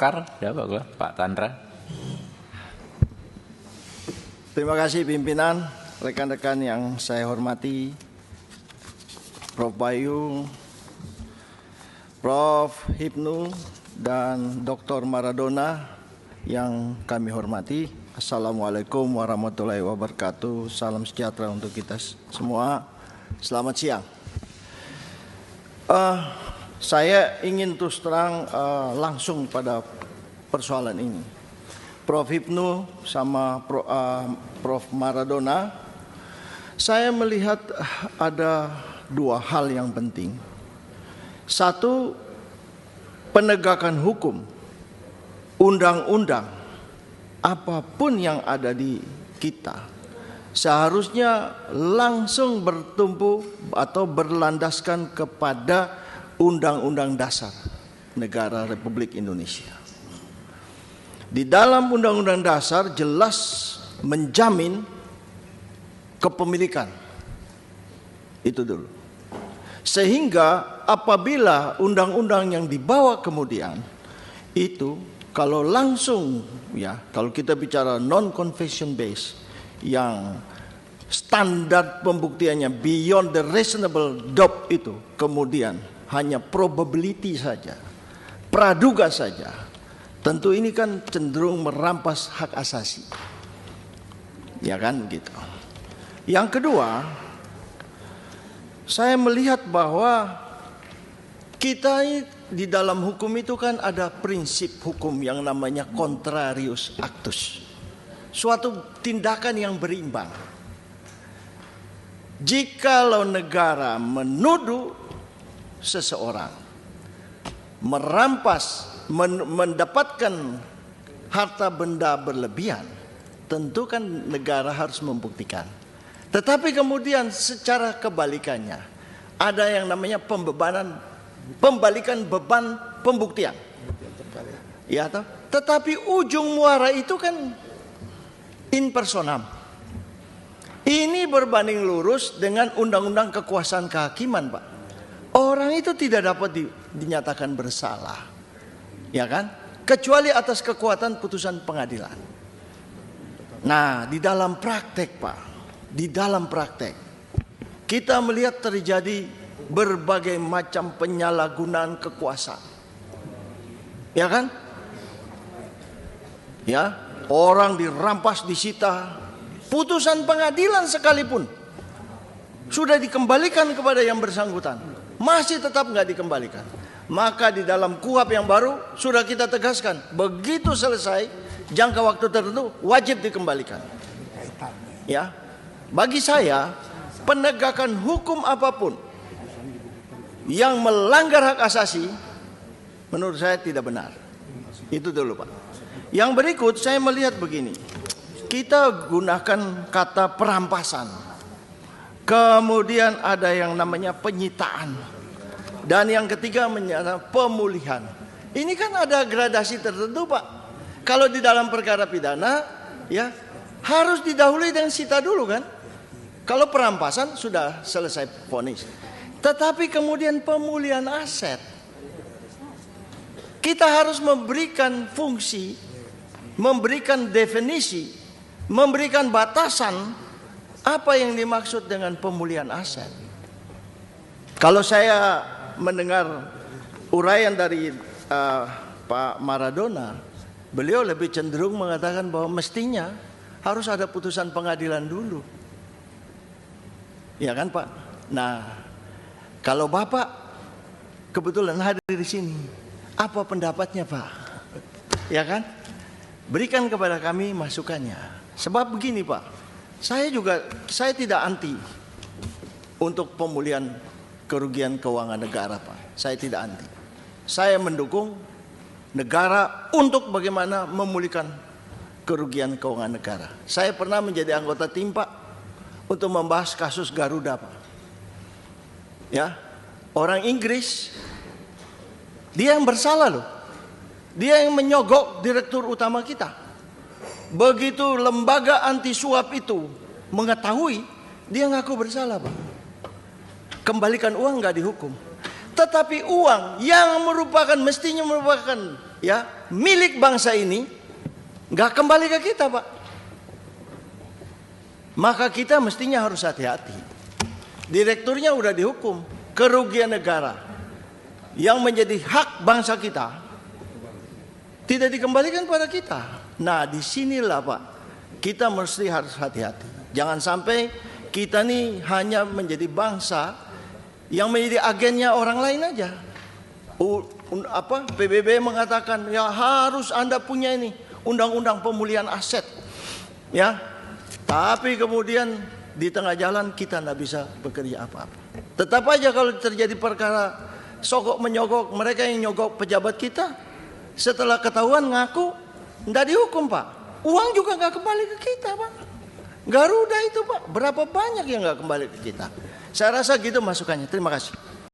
Golkar, ya Pak Chandra. Terima kasih pimpinan, rekan-rekan yang saya hormati, Prof. Bayu, Prof. Hipnu, dan Dr. Maradona yang kami hormati. Assalamualaikum warahmatullahi wabarakatuh. Salam sejahtera untuk kita semua. Selamat siang. Saya ingin terus terang langsung pada persoalan ini. Prof. Hipnu sama Prof. Maradona, saya melihat ada dua hal yang penting. Satu, penegakan hukum, undang-undang, apapun yang ada di kita, seharusnya langsung bertumpu atau berlandaskan kepada Undang-Undang Dasar Negara Republik Indonesia. Di dalam Undang-Undang Dasar jelas menjamin kepemilikan. Itu dulu. Sehingga apabila undang-undang yang dibawa kemudian itu kalau langsung kalau kita bicara non-confession based yang standar pembuktiannya beyond the reasonable doubt itu kemudian hanya probability saja, praduga saja, tentu ini kan cenderung merampas hak asasi, ya kan begitu. Yang kedua, saya melihat bahwa kita di dalam hukum itu kan ada prinsip hukum yang namanya contrarius actus, suatu tindakan yang berimbang. Jikalau negara menuduh seseorang merampas, mendapatkan harta benda berlebihan, tentu kan negara harus membuktikan. Tetapi kemudian secara kebalikannya, ada yang namanya pembalikan beban pembuktian. Ya, toh? Tetapi ujung muara itu kan in personam. Ini berbanding lurus dengan undang-undang kekuasaan kehakiman, Pak. Orang itu tidak dapat dinyatakan bersalah, ya kan? Kecuali atas kekuatan putusan pengadilan. Nah, di dalam praktek, Pak, di dalam praktek kita melihat terjadi berbagai macam penyalahgunaan kekuasaan, ya kan? Ya, orang dirampas, disita, putusan pengadilan sekalipun sudah dikembalikan kepada yang bersangkutan, masih tetap nggak dikembalikan. Maka di dalam KUHP yang baru sudah kita tegaskan, begitu selesai jangka waktu tertentu wajib dikembalikan. Ya, bagi saya penegakan hukum apapun yang melanggar hak asasi menurut saya tidak benar. Itu dulu, Pak. Yang berikut saya melihat begini, kita gunakan kata perampasan. Kemudian ada yang namanya penyitaan. Dan yang ketiga menyatakan pemulihan. Ini kan ada gradasi tertentu, Pak. Kalau di dalam perkara pidana, ya harus didahului dengan sita dulu kan. Kalau perampasan sudah selesai vonis. Tetapi kemudian pemulihan aset, kita harus memberikan fungsi, memberikan definisi, memberikan batasan apa yang dimaksud dengan pemulihan aset. Kalau saya mendengar uraian dari Pak Maradona, beliau lebih cenderung mengatakan bahwa mestinya harus ada putusan pengadilan dulu. Ya kan, Pak? Nah, kalau Bapak kebetulan hadir di sini, apa pendapatnya, Pak? Ya kan? Berikan kepada kami masukannya. Sebab begini, Pak. Saya tidak anti untuk pemulihan kerugian keuangan negara, Pak. Saya tidak anti. Saya mendukung negara untuk bagaimana memulihkan kerugian keuangan negara. Saya pernah menjadi anggota tim, Pak, untuk membahas kasus Garuda, Pak. Ya, orang Inggris, dia yang bersalah loh. Dia yang menyogok direktur utama kita. Begitu lembaga anti suap itu mengetahui, dia ngaku bersalah, Pak. Kembalikan uang nggak dihukum. Tetapi uang yang mestinya merupakan ya milik bangsa ini nggak kembali ke kita, Pak. Maka kita mestinya harus hati-hati. Direkturnya udah dihukum, kerugian negara yang menjadi hak bangsa kita tidak dikembalikan pada kita. Nah, disinilah Pak, kita mesti harus hati-hati. Jangan sampai kita nih hanya menjadi bangsa yang menjadi agennya orang lain aja. PBB mengatakan ya harus Anda punya ini undang-undang pemulihan aset, ya. Tapi kemudian di tengah jalan kita tidak bisa bekerja apa-apa. Tetap aja kalau terjadi perkara sogok menyogok, mereka yang nyogok pejabat kita, setelah ketahuan ngaku tidak dihukum, Pak. Uang juga nggak kembali ke kita, Pak. Garuda itu, Pak, berapa banyak yang nggak kembali ke kita. Saya rasa gitu masukannya. Terima kasih.